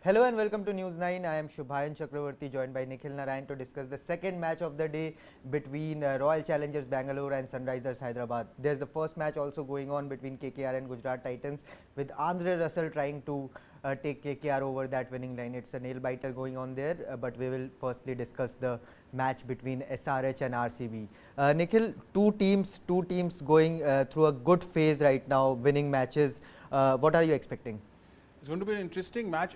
Hello and welcome to News 9. I am Shubhayan Chakravarti, joined by Nikhil Narayan to discuss the second match of the day between Royal Challengers Bangalore and Sunrisers Hyderabad. There's the first match also going on between KKR and Gujarat Titans, with Andre Russell trying to take KKR over that winning line. It's a nail biter going on there, but we will firstly discuss the match between SRH and RCB. Nikhil, two teams going through a good phase right now, winning matches. What are you expecting? It's going to be an interesting match.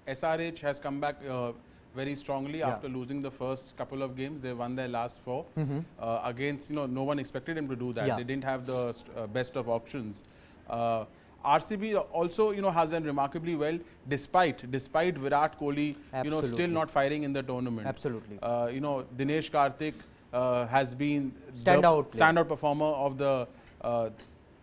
SRH has come back very strongly after losing the first couple of games. They won their last four against, no one expected them to do that. They didn't have the best of options. RCB also, has done remarkably well despite Virat Kohli, still not firing in the tournament. Absolutely. Dinesh Karthik has been standout performer of the.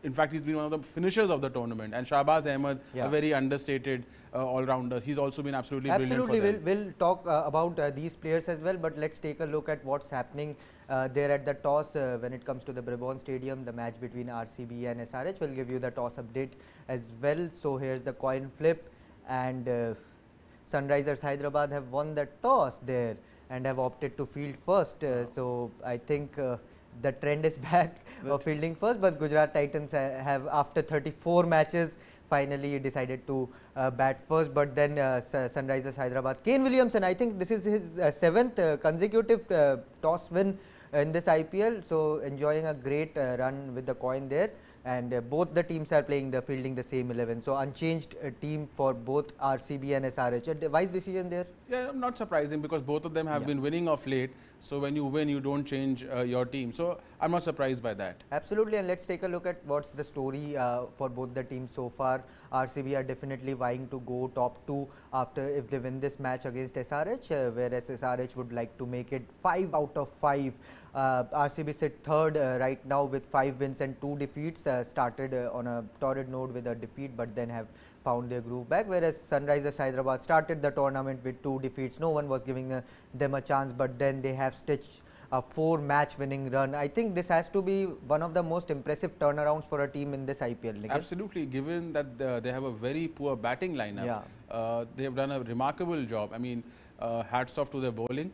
In fact, he's been one of the finishers of the tournament, and Shahbaz Ahmed, a very understated all-rounder. He's also been absolutely brilliant for them. We'll talk about these players as well, but let's take a look at what's happening there at the toss when it comes to the Brabant Stadium, the match between RCB and SRH. We'll give you the toss update as well. So here's the coin flip, and Sunrisers Hyderabad have won the toss there and have opted to field first. So I think the trend is back of fielding first, but Gujarat Titans have, after 34 matches, finally decided to bat first. But then Sunrisers Hyderabad, Kane Williamson, I think this is his seventh consecutive toss win in this IPL, so enjoying a great run with the coin there. And both the teams are fielding the same 11. So unchanged team for both RCB and SRH. A wise decision there? Yeah, not surprising, because both of them have been winning of late. So when you win, you don't change your team. So I'm not surprised by that. Absolutely, and let's take a look at what's the story for both the teams so far. RCB are definitely vying to go top 2 after if they win this match against SRH, whereas SRH would like to make it 5 out of 5. RCB sit third right now with 5 wins and 2 defeats. Started on a torrid note with a defeat, but then have found their groove back, whereas Sunrisers Hyderabad started the tournament with 2 defeats. No one was giving them a chance, but then they have stitched a 4-match winning run. I think this has to be one of the most impressive turnarounds for a team in this IPL. Nikhil? Absolutely, given that they have a very poor batting lineup. They have done a remarkable job. I mean, hats off to their bowling.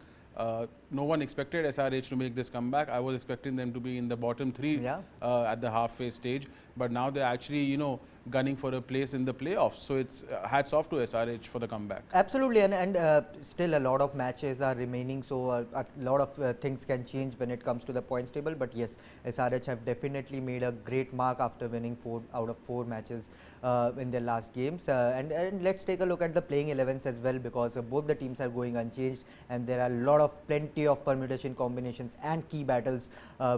No one expected SRH to make this comeback. I was expecting them to be in the bottom 3 at the halfway stage, but now they're actually, gunning for a place in the playoffs. So it's hats off to SRH for the comeback. Absolutely, and still a lot of matches are remaining, so a lot of things can change when it comes to the points table. But yes, SRH have definitely made a great mark after winning 4 out of 4 matches in their last games. And let's take a look at the playing 11s as well, because both the teams are going unchanged, and there are plenty of permutation combinations and key battles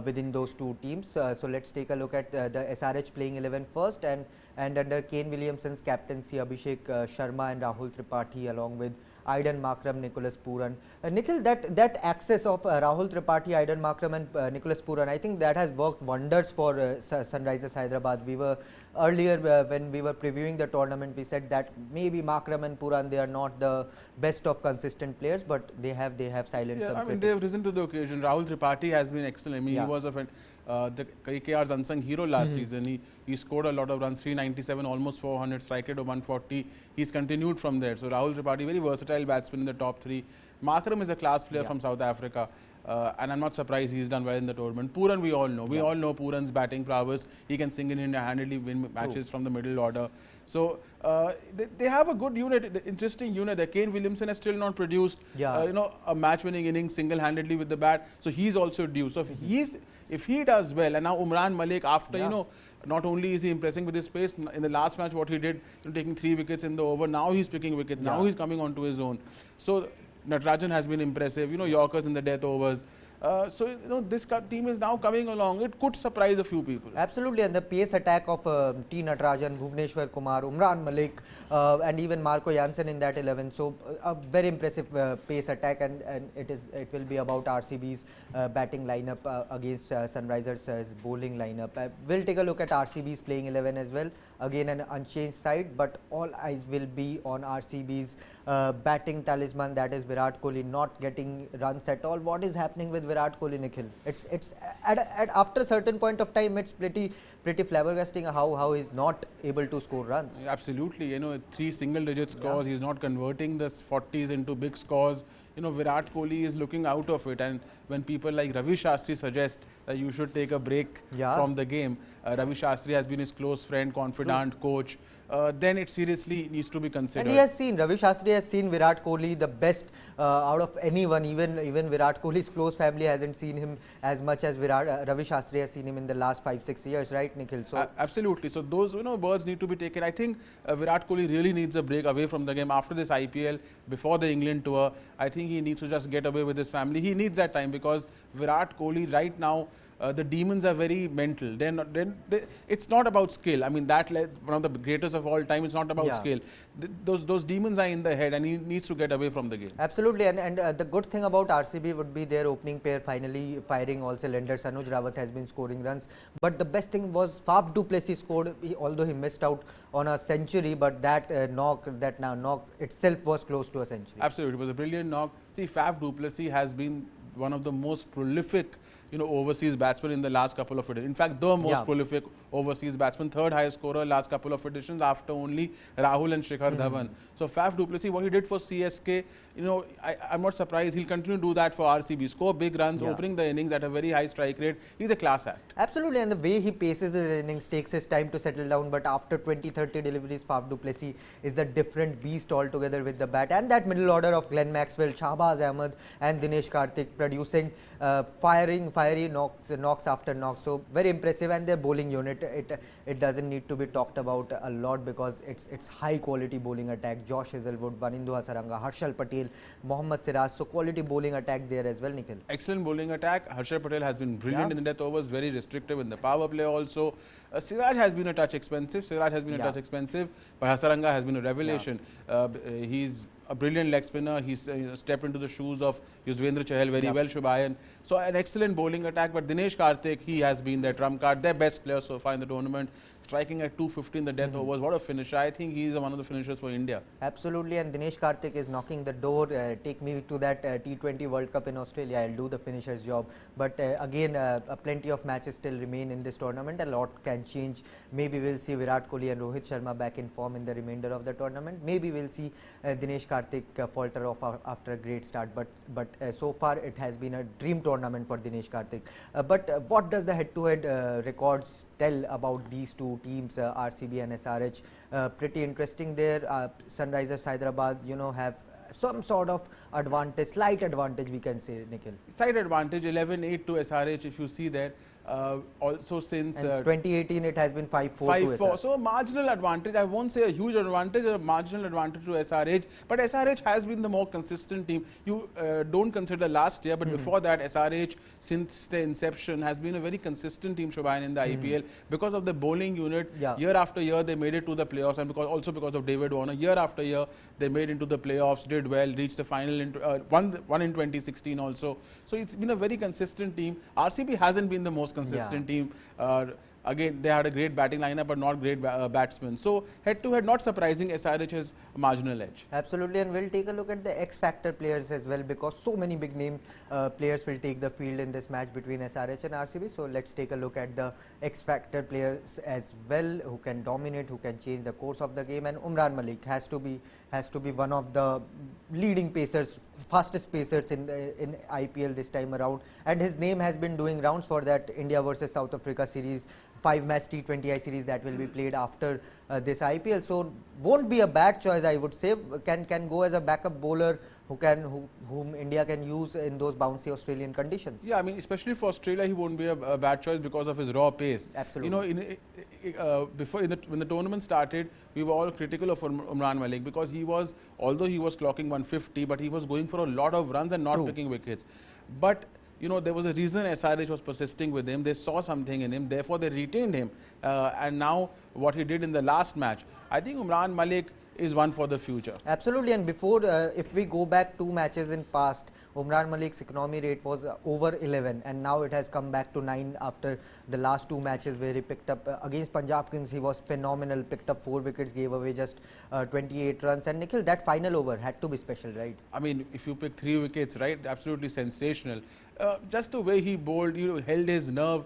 within those two teams. So let's take a look at the SRH playing 11 first, and under Kane Williamson's captaincy, Abhishek Sharma and Rahul Tripathi, along with Aiden Markram, Nicholas Pooran. Nikhil, that access of Rahul Tripathi, Aiden Markram and Nicholas Pooran, I think that has worked wonders for Sunrisers Hyderabad. We were earlier when we were previewing the tournament, we said that maybe Markram and Pooran, they are not the best of consistent players, but they have silenced some critics. They have risen to the occasion. Rahul Tripathi has been excellent. I mean, he was the KKR's unsung hero last season. He scored a lot of runs, 397, almost 400, strike rate of 140. He's continued from there. So Rahul Tripathi, very versatile batsman in the top 3. Markram is a class player from South Africa. And I'm not surprised he's done well in the tournament. Pooran, we all know. We all know Pooran's batting prowess. He can single-handedly win matches from the middle order. So they have a good unit, interesting unit. The Kane Williamson has still not produced, a match-winning innings single-handedly with the bat. So he's also due. So if he does well, and now Umran Malik, after not only is he impressing with his pace, in the last match what he did, taking 3 wickets in the over, now he's picking wickets. Now he's coming onto his own. So Natarajan has been impressive, Yorkers in the death overs. So this team is now coming along. It could surprise a few people. Absolutely, and the pace attack of T. Natarajan, Bhuvneshwar Kumar, Umran Malik, and even Marco Jansen in that 11. So a very impressive pace attack, and it will be about RCB's batting lineup against Sunrisers' bowling lineup. We'll take a look at RCB's playing 11 as well. Again, an unchanged side, but all eyes will be on RCB's batting talisman, that is Virat Kohli, not getting runs at all. What is happening with Virat Kohli, Nikhil. It's at after a certain point of time, it's pretty flabbergasting how he's not able to score runs. Absolutely, you know, 3 single-digit scores. He's not converting the 40s into big scores. You know, Virat Kohli is looking out of it, and when people like Ravi Shastri suggest that you should take a break from the game, Ravi Shastri has been his close friend, confidant, coach, then it seriously needs to be considered. And he has seen, Ravi Shastri has seen Virat Kohli the best out of anyone. Even Virat Kohli's close family hasn't seen him as much as Ravi Shastri has seen him in the last 5-6 years, right, Nikhil? So absolutely. So those, you know, words need to be taken. I think Virat Kohli really needs a break away from the game after this IPL, before the England tour. I think he needs to just get away with his family. He needs that time, because Virat Kohli right now, the demons are very mental. It's not about skill. I mean, one of the greatest of all time. It's not about skill. Those demons are in the head, and he needs to get away from the game. Absolutely, and the good thing about RCB would be their opening pair finally firing all cylinders. Anuj Rawat has been scoring runs, but the best thing was Faf du Plessis scored, although he missed out on a century, but that knock itself was close to a century. Absolutely, it was a brilliant knock. See, Faf du Plessis has been one of the most prolific, you know, overseas batsmen in the last couple of editions. In fact, the most prolific overseas batsman, third highest scorer last couple of editions after only Rahul and Shikhar Dhawan. So Faf du Plessis, what he did for CSK, you know, I'm not surprised. He'll continue to do that for RCB. Score big runs, opening the innings at a very high strike rate. He's a class act. Absolutely, and the way he paces his innings, takes his time to settle down, but after 20-30 deliveries, Faf du Plessis is a different beast altogether with the bat. And that middle order of Glenn Maxwell, Shahbaz Ahmed and Dinesh Karthik producing fiery knocks after knocks. So very impressive, and their bowling unit, it doesn't need to be talked about a lot, because it's high quality bowling attack. Josh Hazelwood, Vanindu Hasaranga, Harshal Patel, Mohammad Siraj. So quality bowling attack there as well, Nikhil. Excellent bowling attack. Harshal Patel has been brilliant in the death overs, very restrictive in the power play also. Siraj has been a touch expensive. But Hasaranga has been a revelation. He's a brilliant leg spinner. He's stepped into the shoes of Yuzvendra Chahal very well, Shubhayan. So an excellent bowling attack, but Dinesh Karthik, he has been their trump card, their best player so far in the tournament, striking at 250 in the death overs. What a finisher. I think he's one of the finishers for India. Absolutely, and Dinesh Karthik is knocking the door. Take me to that T20 World Cup in Australia. I'll do the finisher's job. But again, plenty of matches still remain in this tournament. A lot can change. Maybe we'll see Virat Kohli and Rohit Sharma back in form in the remainder of the tournament. Maybe we'll see Dinesh Karthik falter off after a great start. But so far it has been a dream tournament for Dinesh Karthik. But what does the head-to-head records tell about these two teams, RCB and SRH? Pretty interesting there. Sunrisers Hyderabad, you know, have some sort of advantage, slight advantage we can say, Nikhil. Slight advantage, 11-8 to SRH if you see there. Also since 2018 it has been 5-4 to SRH. So a marginal advantage. I won't say a huge advantage, a marginal advantage to SRH, but SRH has been the more consistent team. You don't consider last year, but before that SRH since the inception has been a very consistent team, Shubhayan, in the IPL, because of the bowling unit. Year after year they made it to the playoffs, and because of David Warner, year after year they made into the playoffs, did well, reached the final, won in 2016 also. So it's been a very consistent team. RCB hasn't been the most consistent team. Again, they had a great batting lineup, but not great batsmen. So head-to-head, not surprising, SRH has a marginal edge. Absolutely, and we'll take a look at the X-Factor players as well, because so many big-name players will take the field in this match between SRH and RCB. So let's take a look at the X-Factor players as well, who can dominate, who can change the course of the game. And Umran Malik has to be one of the leading pacers, fastest pacers in IPL this time around. And his name has been doing rounds for that India versus South Africa series, 5-match T20I series that will be played after this IPL. So won't be a bad choice, I would say. Can go as a backup bowler whom India can use in those bouncy Australian conditions. Yeah, I mean, especially for Australia, he won't be a bad choice because of his raw pace. Absolutely. You know, when the tournament started, we were all critical of Umran Malik, because although he was clocking 150, but he was going for a lot of runs and not picking wickets. But you know, there was a reason SRH was persisting with him. They saw something in him, therefore they retained him. And now what he did in the last match, I think Umran Malik is one for the future. Absolutely, and before, if we go back 2 matches in past, Umran Malik's economy rate was over 11, and now it has come back to 9 after the last 2 matches where he picked up against Punjab Kings. He was phenomenal, picked up 4 wickets, gave away just 28 runs. And Nikhil, that final over had to be special, right? I mean, if you pick 3 wickets, right, absolutely sensational. Just the way he bowled, held his nerve,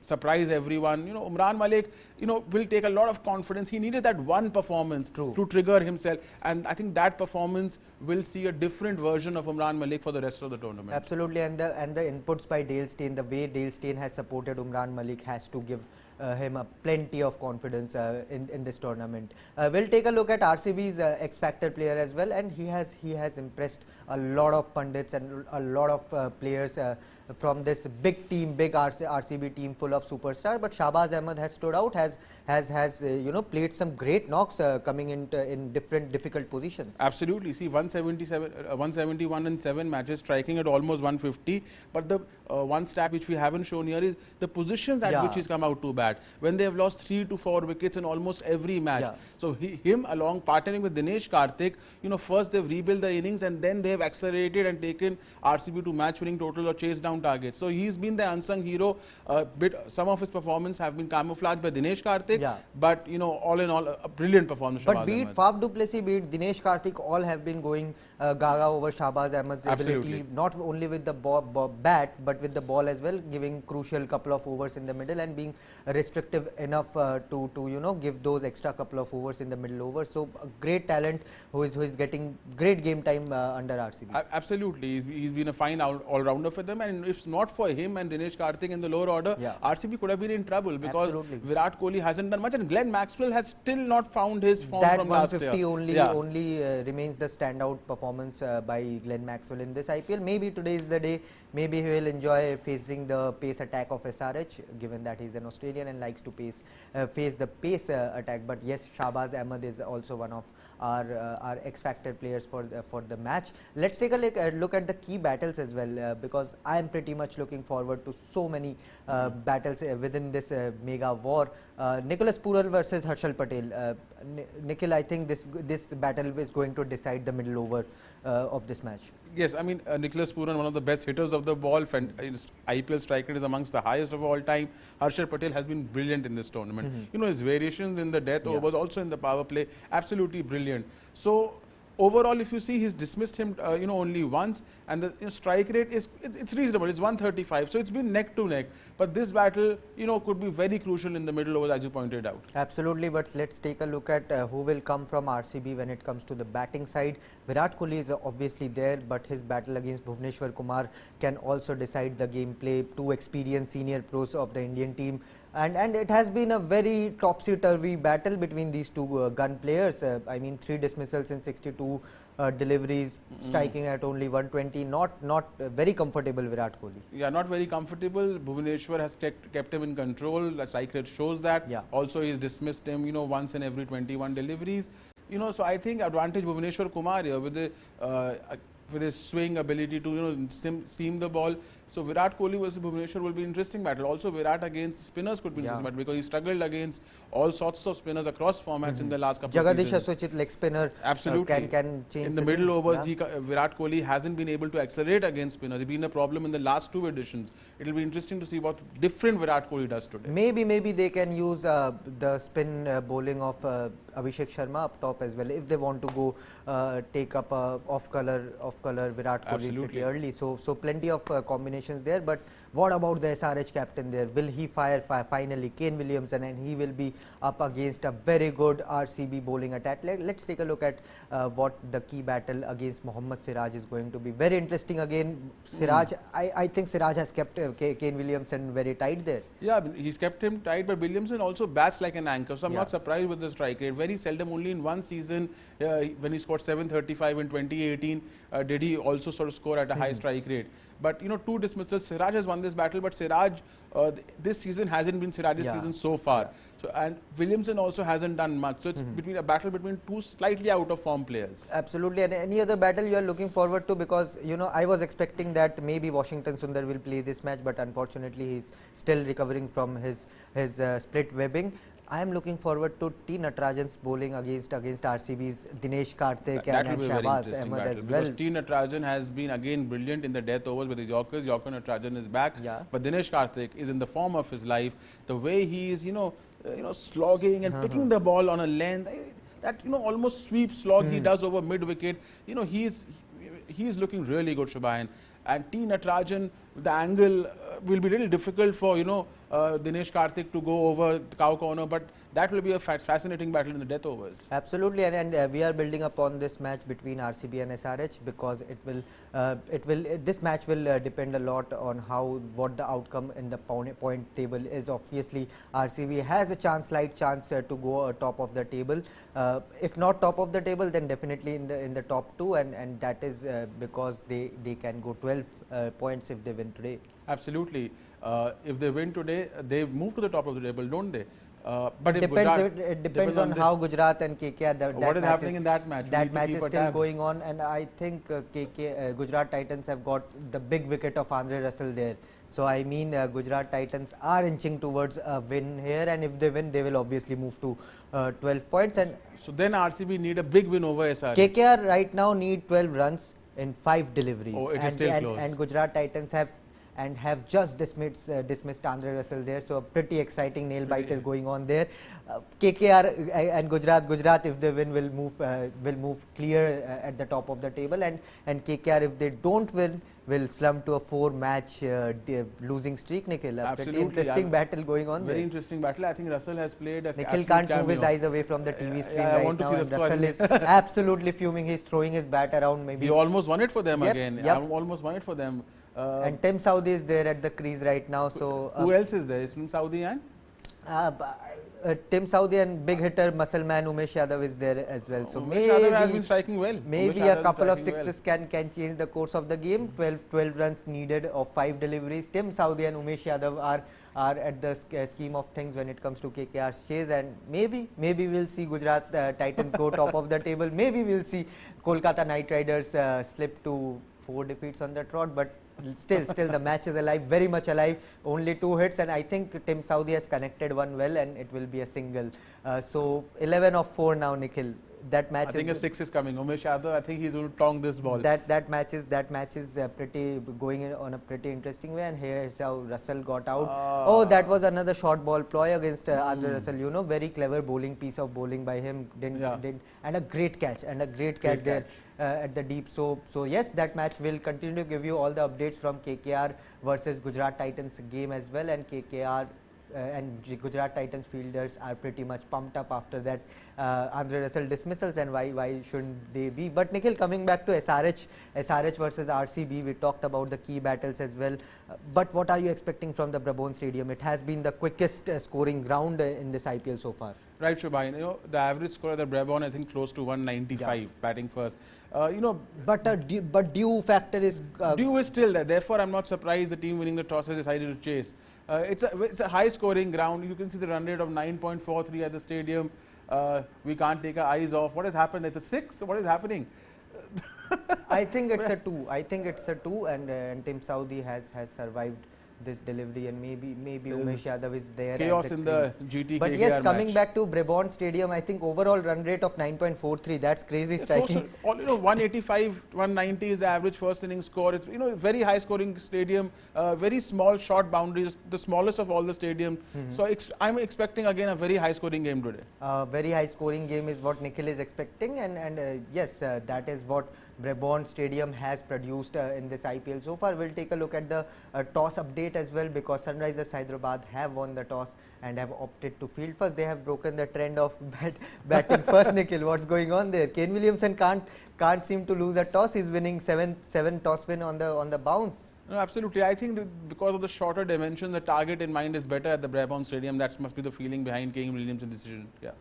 surprise everyone. Umran Malik, will take a lot of confidence. He needed that one performance to trigger himself, and I think that performance will see a different version of Umran Malik for the rest of the tournament. Absolutely, and the inputs by Dale Steyn, the way Dale Steyn has supported Umran Malik has to give him plenty of confidence in this tournament. We'll take a look at RCB's X Factor player as well, and he has impressed a lot of pundits and a lot of players from this big team, big RCB team full of superstars. But Shahbaz Ahmed has stood out, has played some great knocks coming in different difficult positions. Absolutely. See, 171 in 7 matches, striking at almost 150. But the one stat which we haven't shown here is the positions at which he's come out too bad. When they have lost 3 to 4 wickets in almost every match. Yeah. So him along partnering with Dinesh Karthik, first they've rebuilt the innings and then they have accelerated and taken RCB to match-winning total or chase down targets. So he's been the unsung hero. Some of his performance have been camouflaged by Dinesh Karthik, but all in all, a brilliant performance. But be it Faf du Plessis, be it Dinesh Karthik, all have been going gaga over Shahbaz Ahmed's ability, not only with the bat but with the ball as well, giving crucial couple of overs in the middle and being restrictive enough to give those extra couple of overs in the middle overs. So a great talent who is getting great game time under RCB. Absolutely, he's been a fine all-rounder for them, and if not for him and Dinesh Karthik in the lower order, RCB could have been in trouble because Virat Kohli hasn't done much, and Glenn Maxwell has still not found his form from last year. That 150 only remains the standout performance by Glenn Maxwell in this IPL. Maybe today is the day. Maybe he will enjoy facing the pace attack of SRH, given that he's an Australian and likes to face the pace attack. But yes, Shahbaz Ahmed is also one of our X Factor players for the match. Let's take a look at the key battles as well, because I am pretty much looking forward to so many battles within this mega war. Nicholas Pooran versus Harshal Patel. Nikhil, I think this battle is going to decide the middle over of this match. Yes, I mean, Nicholas Pooran, one of the best hitters of the ball, IPL striker is amongst the highest of all time. Harshal Patel has been brilliant in this tournament. His variations in the death overs, also in the power play, absolutely brilliant. So overall, if you see, he's dismissed him only once, and the strike rate it's reasonable. It's 135, so it's been neck to neck. But this battle could be very crucial in the middle overs, as you pointed out. Absolutely, but let's take a look at who will come from RCB when it comes to the batting side. Virat Kohli is obviously there, but his battle against Bhuvneshwar Kumar can also decide the gameplay. 2 experienced senior pros of the Indian team. And it has been a very topsy-turvy battle between these 2 gun players. I mean, 3 dismissals in 62 deliveries, striking at only 120. Not very comfortable, Virat Kohli. Yeah, not very comfortable. Bhuvneshwar has kept him in control. The strike rate shows that. Yeah. Also, he's dismissed him, once in every 21 deliveries. So I think advantage Bhuvneshwar Kumar here with his swing ability to seam the ball. So Virat Kohli versus Bhuvneshwar will be an interesting battle. Also Virat against spinners could be interesting battle because he struggled against all sorts of spinners across formats in the last couple of seasons. Jagadish Asuchit leg spinner can change in the middle overs. Virat Kohli hasn't been able to accelerate against spinners. It's been a problem in the last 2 editions. It will be interesting to see what different Virat Kohli does today. Maybe they can use the spin bowling of Abhishek Sharma up top as well if they want to go take up off color Virat Kohli pretty early. So plenty of combinations there. But what about the SRH captain there? Will he fire finally? Kane Williamson, and he will be up against a very good RCB bowling attack. Let's take a look at what the key battle against Mohammad Siraj is going to be. Very interesting again. Siraj, I think Siraj has kept Kane Williamson very tight there. Yeah, he's kept him tight, but Williamson also bats like an anchor. So I'm not surprised with the strike rate. Very seldom, only in one season when he scored 735 in 2018, did he also sort of score at a high strike rate. But 2 dismissals. Siraj has won this battle, but Siraj this season hasn't been Siraj's season so far. So and Williamson also hasn't done much. So it's between a battle between 2 slightly out of form players. Absolutely. And any other battle you are looking forward to? Because I was expecting that maybe Washington Sundar will play this match, but unfortunately he's still recovering from his split webbing. I am looking forward to T. Natarajan's bowling against RCB's Dinesh Karthik That will and be a very Shahbaz interesting Ahmed battle as well. because T. Natarajan has been again brilliant in the death overs with his Yorkers. Yorker Natarajan is back, Yeah. but Dinesh Karthik is in the form of his life. The way he is, slogging and picking the ball on a length, that almost sweep slog he does over mid wicket. He's looking really good, Shubhayan. And T. Natarajan, the angle will be little difficult for Dinesh Karthik to go over the cow corner, but that will be a fascinating battle in the death overs. Absolutely, and we are building upon this match between RCB and SRH because this match will depend a lot on what the outcome in the point table is. Obviously, RCB has a slight chance to go top of the table. If not top of the table, then definitely in the top two, and that is because they can go 12 points if they win today. Absolutely. If they win today, they move to the top of the table, don't they? But It depends on how Gujarat and KKR. What is happening in that match? That match is still going on, and I think Gujarat Titans have got the big wicket of Andre Russell there. So I mean, Gujarat Titans are inching towards a win here, and if they win, they will obviously move to 12 points. And so then RCB need a big win over SRH. KKR right now need 12 runs in 5 deliveries. Oh, it is still close. And Gujarat Titans have just dismissed Andre Russell there, so a pretty exciting nail biter going on there. KKR and Gujarat if they win will move clear at the top of the table, and KKR if they don't win will slump to a 4-match losing streak. Nikhil, a pretty interesting battle going on. Very interesting battle. I think Russell has played a Nikhil can't move his eyes away from the TV screen I right want to now. see the score. Russell is absolutely fuming. He's throwing his bat around. Maybe he almost won it for them again. Yep. Almost won it for them. And Tim Saudi is there at the crease right now. So who else is there? Is Tim Saudi and Tim Saudi and big hitter muscle man Umesh Yadav is there as well. So Umesh Yadav has been striking well. Maybe a couple of sixes can change the course of the game. 12 runs needed of 5 deliveries. Tim Saudi and Umesh Yadav are at the scheme of things when it comes to KKR's chase, and maybe we'll see Gujarat Titans go top of the table. Maybe we'll see Kolkata Knight Riders slip to 4 defeats on the trot, but still the match is alive, very much alive. Only 2 hits, and I think Tim Saudi has connected one well, and it will be a single. So 11 of 4 now, Nikhil. That match. I think a 6 is coming. Umesh Yadav, I think he's going to tong this ball. That match is pretty going on a pretty interesting way, and here's how Russell got out. Oh, that was another short ball ploy against Andre Russell. Very clever piece of bowling by him. And a great catch there at the deep. So yes, that match will continue to give you all the updates from KKR versus Gujarat Titans game as well, and KKR. And Gujarat Titans fielders are pretty much pumped up after that Andre Russell dismissals, and why shouldn't they be? But Nikhil, coming back to SRH versus RCB, we talked about the key battles as well. But what are you expecting from the Brabant Stadium? It has been the quickest scoring ground in this IPL so far. Right, Shubhayan. The average score of the Brabant is close to 195 batting first. But due factor is due is still there. Therefore, I'm not surprised the team winning the toss has decided to chase. It's a high scoring ground. You can see the run rate of 9.43 at the stadium. We can't take our eyes off. What has happened? It's a 6. What is happening? I think it's a 2. And Tim Saudi has survived this delivery, and maybe Umesh Yadav is there. Chaos in the GT. But yes, coming back to Brabant Stadium, I think overall run rate of 9.43. That's crazy striking. 185, 190 is the average first inning score. It's very high scoring stadium. Very small short boundaries, the smallest of all the stadiums. So I'm expecting again a very high scoring game today. Very high scoring game is what Nikhil is expecting, and yes, that is what Brabant Stadium has produced in this IPL so far. We'll take a look at the toss update as well, because Sunrisers Hyderabad have won the toss and have opted to field first. They have broken the trend of batting first. Nikhil, what's going on there? Kane Williamson can't seem to lose a toss. He's winning 7 toss win on the bounce. No, absolutely. I think that because of the shorter dimension, the target in mind is better at the Brabant Stadium. That must be the feeling behind Kane Williamson's decision. Yeah,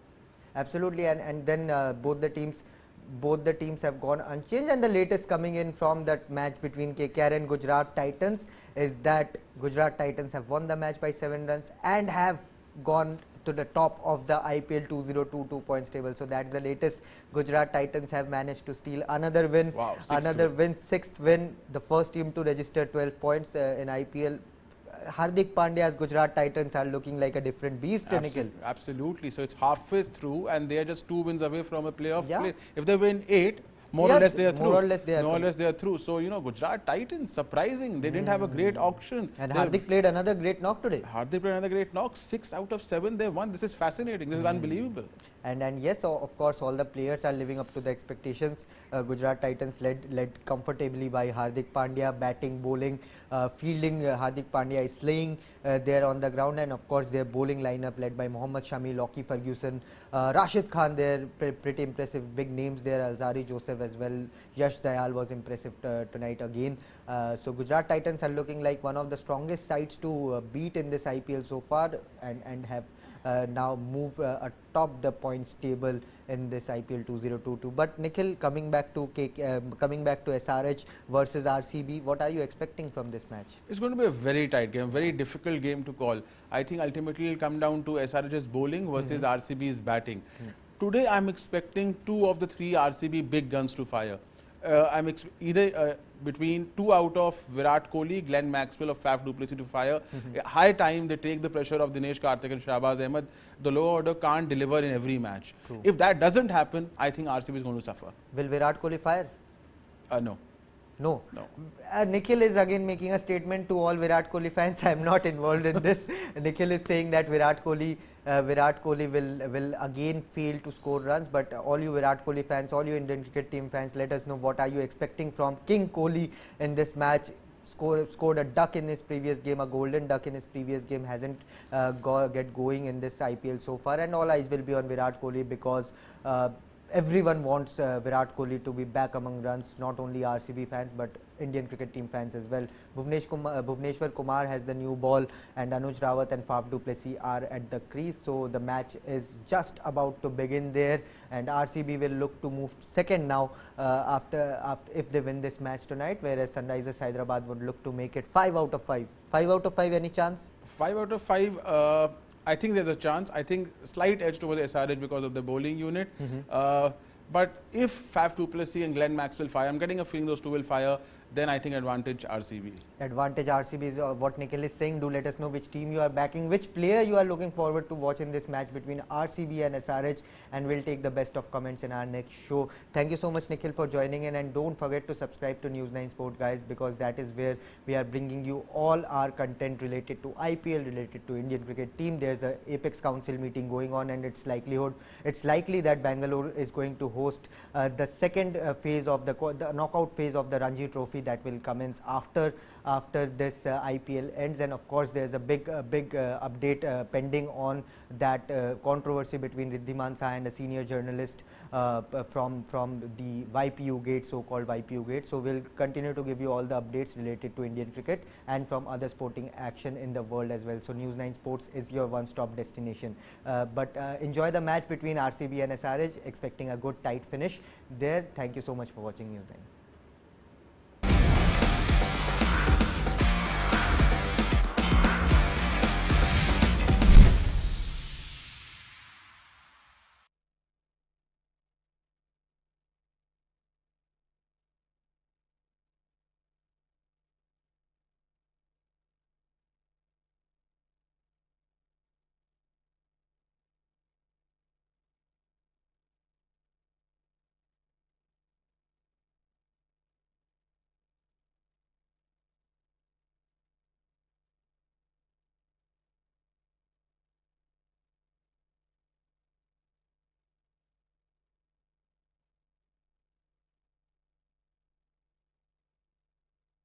absolutely. And then both the teams have gone unchanged, and the latest coming in from that match between KKR and Gujarat Titans is that Gujarat Titans have won the match by 7 runs and have gone to the top of the IPL 2022 points table. So that's the latest. Gujarat Titans have managed to steal another win. Wow, 6th win, the first team to register 12 points in IPL. Hardik Pandya's Gujarat Titans are looking like a different beast, Nikhil. Absolutely. So it's halfway through, and they are just 2 wins away from a playoff place. If they win 8, more or less they are through. More or less they are through. So, you know, Gujarat Titans, surprising. They didn't have a great auction. And Hardik played another great knock today. Hardik played another great knock. 6 out of 7 they won. This is fascinating. This is unbelievable. And yes, of course, all the players are living up to the expectations. Gujarat Titans led comfortably by Hardik Pandya, batting, bowling, fielding. Hardik Pandya is slaying there on the ground, and of course their bowling lineup led by Mohammad Shami, Lockie Ferguson, Rashid Khan there, pretty impressive big names there, Alzari Joseph as well. Yash Dayal was impressive tonight again. So Gujarat Titans are looking like one of the strongest sides to beat in this IPL so far, and have now move atop the points table in this IPL 2022. But Nikhil, coming back to SRH versus RCB, what are you expecting from this match? It's going to be a very tight game, very difficult game to call. I think ultimately it will come down to SRH's bowling versus RCB's batting. Today I'm expecting 2 of the 3 RCB big guns to fire. I'm either between 2 out of Virat Kohli, Glenn Maxwell or Faf du Plessis to fire. High time they take the pressure of Dinesh Karthik and Shahbaz Ahmed. The lower order can't deliver in every match. True. If that doesn't happen, I think RCB is going to suffer. Will Virat Kohli fire? No. No. Nikhil is again making a statement to all Virat Kohli fans. I am not involved in this. Nikhil is saying that Virat Kohli will again fail to score runs. But all you Virat Kohli fans, all you Indian cricket team fans, let us know what are you expecting from King Kohli in this match. Scored a duck in his previous game, a golden duck in his previous game, hasn't get going in this IPL so far, and all eyes will be on Virat Kohli because everyone wants Virat Kohli to be back among runs, not only RCB fans but Indian cricket team fans as well. Bhuvneshwar Kumar has the new ball, and Anuj Rawat and Faf du Plessis are at the crease. So the match is just about to begin there, and RCB will look to move second now after if they win this match tonight, whereas Sunrisers Hyderabad would look to make it 5 out of 5. 5 out of 5, any chance? 5 out of 5. I think there's a chance. I think slight edge towards SRH because of the bowling unit. But if Faf du Plessis and Glenn Maxwell fire, I'm getting a feeling those two will fire, then I think advantage RCB. Advantage RCB is what Nikhil is saying. Do let us know which team you are backing, which player you are looking forward to watch in this match between RCB and SRH, and we'll take the best of comments in our next show. Thank you so much, Nikhil, for joining in, and don't forget to subscribe to News9 Sports, guys, because that is where we are bringing you all our content related to IPL, related to Indian cricket team. There's a Apex Council meeting going on, and it's likely that Bangalore is going to host the second phase of the knockout phase of the Ranji Trophy that will commence after this IPL ends. And of course there's a big update pending on that controversy between Riddhiman Saha and a senior journalist from the YPU gate, so-called YPU gate. So we'll continue to give you all the updates related to Indian cricket and from other sporting action in the world as well. So News9 Sports is your one-stop destination. But enjoy the match between RCB and SRH, expecting a good tight finish there. Thank you so much for watching News9.